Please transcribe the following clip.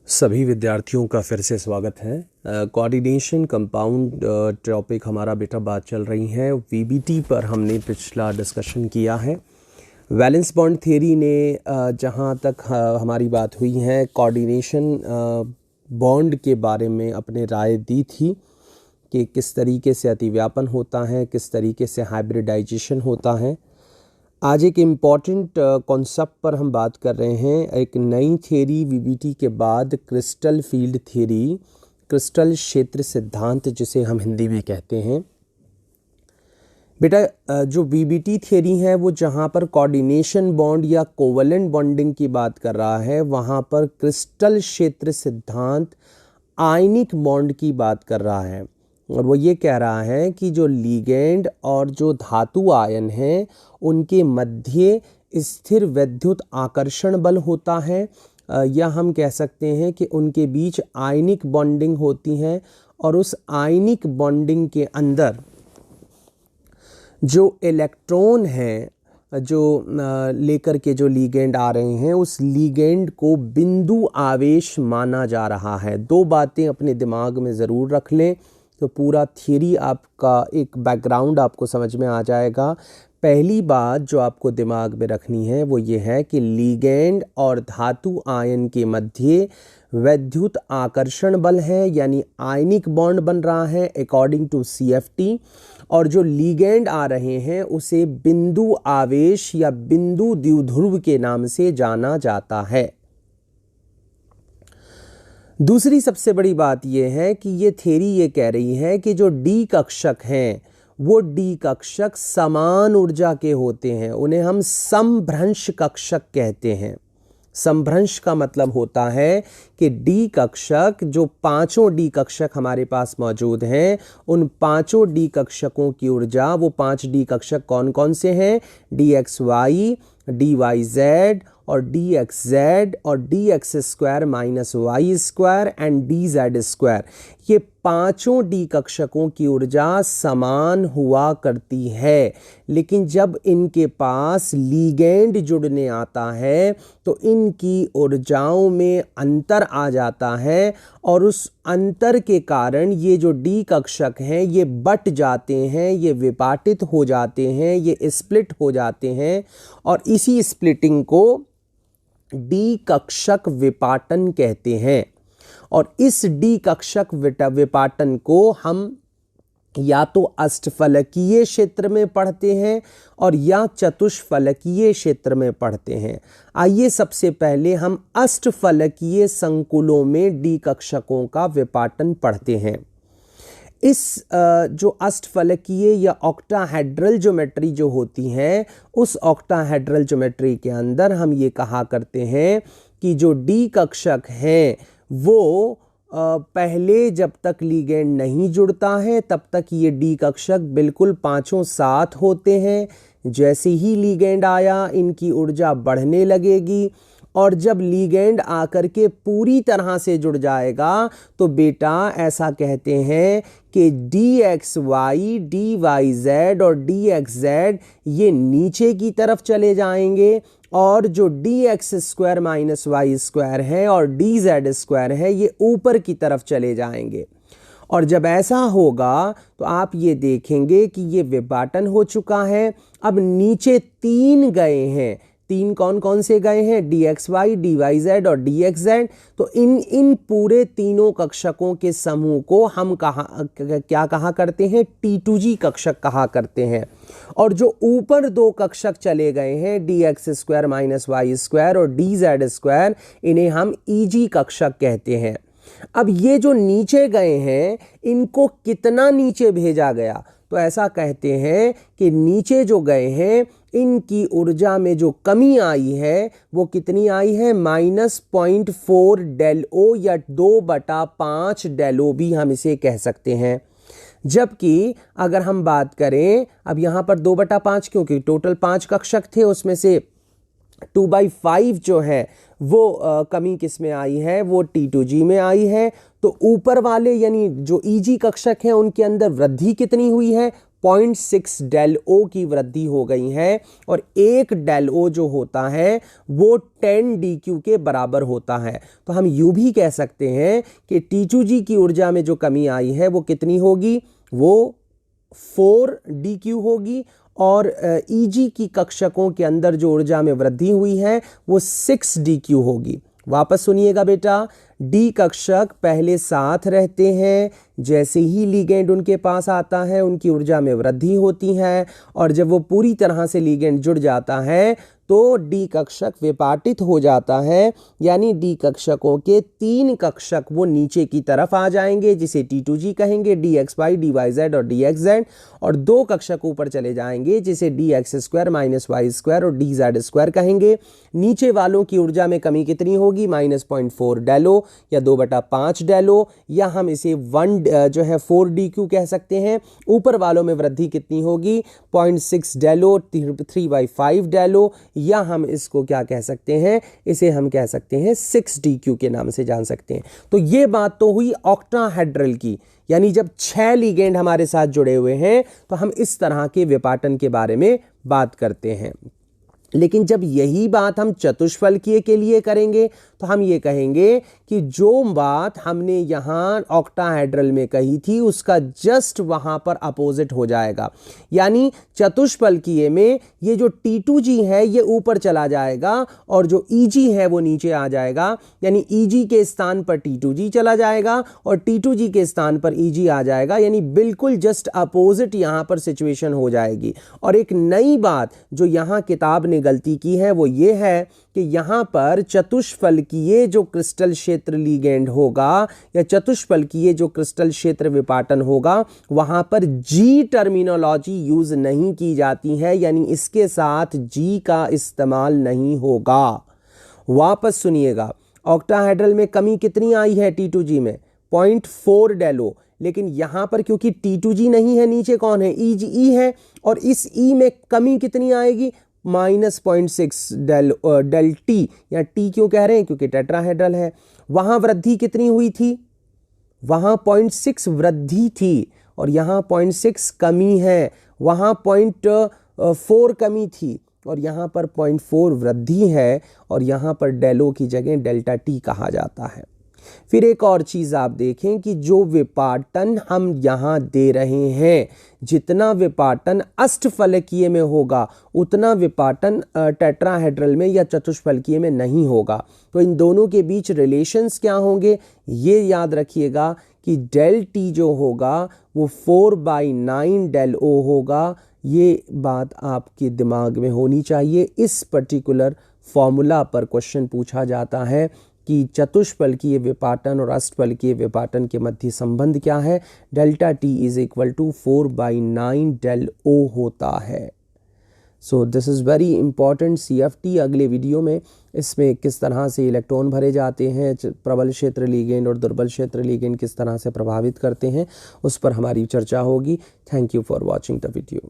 सभी विद्यार्थियों का फिर से स्वागत है। कोऑर्डिनेशन कंपाउंड टॉपिक हमारा बेटा बात चल रही है। वीबीटी पर हमने पिछला डिस्कशन किया है। वैलेंस बॉन्ड थ्योरी ने जहाँ तक हमारी बात हुई है कोऑर्डिनेशन बॉन्ड के बारे में अपने राय दी थी कि किस तरीके से अतिव्यापन होता है, किस तरीके से हाइब्रिडाइजेशन होता है। आज एक इम्पॉर्टेंट कॉन्सेप्ट पर हम बात कर रहे हैं। एक नई थ्योरी वीबीटी के बाद क्रिस्टल फील्ड थ्योरी, क्रिस्टल क्षेत्र सिद्धांत जिसे हम हिंदी में कहते हैं। बेटा जो वीबीटी थ्योरी है वो जहाँ पर कोऑर्डिनेशन बॉन्ड या कोवलेंट बॉन्डिंग की बात कर रहा है, वहाँ पर क्रिस्टल क्षेत्र सिद्धांत आयनिक बॉन्ड की बात कर रहा है। और वो ये कह रहा है कि जो लिगेंड और जो धातु आयन हैं उनके मध्य स्थिर वैद्युत आकर्षण बल होता है, या हम कह सकते हैं कि उनके बीच आयनिक बॉन्डिंग होती है। और उस आयनिक बॉन्डिंग के अंदर जो इलेक्ट्रॉन हैं जो लेकर के जो लिगेंड आ रहे हैं, उस लिगेंड को बिंदु आवेश माना जा रहा है। दो बातें अपने दिमाग में ज़रूर रख लें तो पूरा थ्योरी आपका एक बैकग्राउंड आपको समझ में आ जाएगा। पहली बात जो आपको दिमाग में रखनी है वो ये है कि लिगेंड और धातु आयन के मध्य वैद्युत आकर्षण बल है, यानी आयनिक बॉन्ड बन रहा है अकॉर्डिंग टू CFT। और जो लिगेंड आ रहे हैं उसे बिंदु आवेश या बिंदु द्विध्रुव के नाम से जाना जाता है। दूसरी सबसे बड़ी बात यह है कि ये थ्योरी ये कह रही है कि जो डी कक्षक हैं वो डी कक्षक समान ऊर्जा के होते हैं, उन्हें हम समभ्रंश कक्षक कहते हैं। समभ्रंश का मतलब होता है कि डी कक्षक, जो पांचों डी कक्षक हमारे पास मौजूद हैं, उन पांचों डी कक्षकों की ऊर्जा, वो 5 डी कक्षक कौन कौन से हैं? DXY, DYZ और DXZ और DX² minus Y² and DZ²। ये पांचों डी कक्षकों की ऊर्जा समान हुआ करती है, लेकिन जब इनके पास लिगेंड जुड़ने आता है तो इनकी ऊर्जाओं में अंतर आ जाता है। और उस अंतर के कारण ये जो डी कक्षक हैं ये बट जाते हैं, ये विपाटित हो जाते हैं, ये स्प्लिट हो जाते हैं। और इसी स्प्लिटिंग को डी कक्षक विपाटन कहते हैं। और इस डी कक्षक विपाटन को हम या तो अष्टफलकीय क्षेत्र में पढ़ते हैं और या चतुष्फलकीय क्षेत्र में पढ़ते हैं। आइए सबसे पहले हम अष्टफलकीय संकुलों में डी कक्षकों का विपाटन पढ़ते हैं। इस जो अष्टफलकीय या ऑक्टाहेड्रल ज्योमेट्री जो होती है, उस ऑक्टाहेड्रल ज्योमेट्री के अंदर हम ये कहा करते हैं कि जो डी कक्षक हैं वो पहले जब तक लिगेंड नहीं जुड़ता है तब तक ये डी कक्षक बिल्कुल पांचों साथ होते हैं। जैसे ही लिगेंड आया इनकी ऊर्जा बढ़ने लगेगी, और जब लिगेंड आकर के पूरी तरह से जुड़ जाएगा तो बेटा ऐसा कहते हैं कि DXY, DYZ और DXZ ये नीचे की तरफ चले जाएंगे, और जो DX² माइनस Y² है और DZ² है ये ऊपर की तरफ चले जाएंगे। और जब ऐसा होगा तो आप ये देखेंगे कि ये विपाटन हो चुका है। अब नीचे 3 गए हैं। 3 कौन कौन से गए हैं? DXY, DYZ और DXZ। तो इन पूरे तीनों कक्षकों के समूह को हम क्या कहा करते हैं? T2G कक्षक कहा करते हैं। और जो ऊपर 2 कक्षक चले गए हैं DX² माइनस Y² और DZ², इन्हें हम EG कक्षक कहते हैं। अब ये जो नीचे गए हैं इनको कितना नीचे भेजा गया? तो ऐसा कहते हैं कि नीचे जो गए हैं इनकी ऊर्जा में जो कमी आई है वो कितनी आई है? -0.4 ΔO या 2/5 ΔO भी हम इसे कह सकते हैं। जबकि अगर हम बात करें, अब यहाँ पर 2/5 क्योंकि टोटल 5 कक्षक थे, उसमें से 2/5 जो है वो कमी किस में आई है? वो T2G में आई है। तो ऊपर वाले यानी जो EG कक्षक हैं उनके अंदर वृद्धि कितनी हुई है? 0.6 डेल ओ की वृद्धि हो गई है और 1 डेल ओ जो होता है वो 10 DQ के बराबर होता है। तो हम यूं भी कह सकते हैं कि T2G की ऊर्जा में जो कमी आई है वो कितनी होगी, वो 4 DQ होगी और EG की कक्षकों के अंदर जो ऊर्जा में वृद्धि हुई है वो 6 DQ होगी। वापस सुनिएगा बेटा, डी कक्षक पहले साथ रहते हैं, जैसे ही लिगेंड उनके पास आता है उनकी ऊर्जा में वृद्धि होती है और जब वो पूरी तरह से लिगेंड जुड़ जाता है तो डी कक्षक विपाटित हो जाता है, यानी डी कक्षकों के 3 कक्षक वो नीचे की तरफ आ जाएंगे जिसे T2G कहेंगे, DXY, DYZ और DXZ, और 2 कक्षक ऊपर चले जाएंगे जिसे DX² -Y² और DZ² कहेंगे। नीचे वालों की ऊर्जा में कमी कितनी होगी, -0.4 डेलो या 2/5 डेलो, या हम इसे 4 DQ कह सकते हैं। ऊपर वालों में वृद्धि कितनी होगी, 0.6 डेलो, 3/5 डेलो, या हम इसको क्या कह सकते हैं, इसे हम कह सकते हैं 6 DQ के नाम से जान सकते हैं। तो ये बात तो हुई ऑक्टाहेड्रल की, यानी जब 6 लिगेंड हमारे साथ जुड़े हुए हैं तो हम इस तरह के विपाटन के बारे में बात करते हैं। लेकिन जब यही बात हम चतुष्फलकीय के लिए करेंगे तो हम ये कहेंगे कि जो बात हमने यहाँ ऑक्टाहेड्रल में कही थी उसका जस्ट वहाँ पर अपोजिट हो जाएगा, यानी चतुष्फलकीय में ये जो T2G है ये ऊपर चला जाएगा और जो EG है वो नीचे आ जाएगा, यानी EG के स्थान पर T2G चला जाएगा और T2G के स्थान पर EG आ जाएगा, यानी बिल्कुल जस्ट अपोजिट यहाँ पर सिचुएशन हो जाएगी। और एक नई बात जो यहाँ किताब ने गलती की है वो ये है कि यहाँ पर चतुष्फलकीय जो क्रिस्टल क्षेत्र लिगेंड होगा या चतुष्फलकीय जो क्रिस्टल क्षेत्र विपाटन होगा वहां पर जी टर्मिनोलॉजी यूज नहीं की जाती है, यानी इसके साथ जी का इस्तेमाल नहीं होगा। वापस सुनिएगा, ऑक्टाहेड्रल में कमी कितनी आई है T2G में, 0.4 डेलो, लेकिन यहां पर क्योंकि T2G नहीं है, नीचे कौन है, E है, और इस E में कमी कितनी आएगी, -0.6 डेल टी, या टी क्यों कह रहे हैं क्योंकि टेट्राहेड्रल है। वहां वृद्धि कितनी हुई थी, वहां 0.6 वृद्धि थी और यहां 0.6 कमी है, वहां 0.4 कमी थी और यहां पर 0.4 वृद्धि है और यहां पर डेलो की जगह डेल्टा टी कहा जाता है। फिर एक और चीज आप देखें कि जो विपाटन हम यहां दे रहे हैं, जितना विपाटन अष्टफलकीय में होगा उतना विपाटन टेट्राहेड्रल में या चतुष्फलकीय में नहीं होगा। तो इन दोनों के बीच रिलेशंस क्या होंगे, ये याद रखिएगा कि डेल टी जो होगा वो 4/9 डेल ओ होगा। ये बात आपके दिमाग में होनी चाहिए। इस पर्टिकुलर फॉर्मूला पर क्वेश्चन पूछा जाता है कि चतुष्फलकीय विपाटन और अष्टफलकीय विपाटन के मध्य संबंध क्या है, delta T is equal to 4/9 del O होता है। So this is very important. CFT अगले वीडियो में इसमें किस तरह से इलेक्ट्रॉन भरे जाते हैं, प्रबल क्षेत्र लिगेंड और दुर्बल क्षेत्र लिगेंड किस तरह से प्रभावित करते हैं, उस पर हमारी चर्चा होगी। Thank you for watching the video.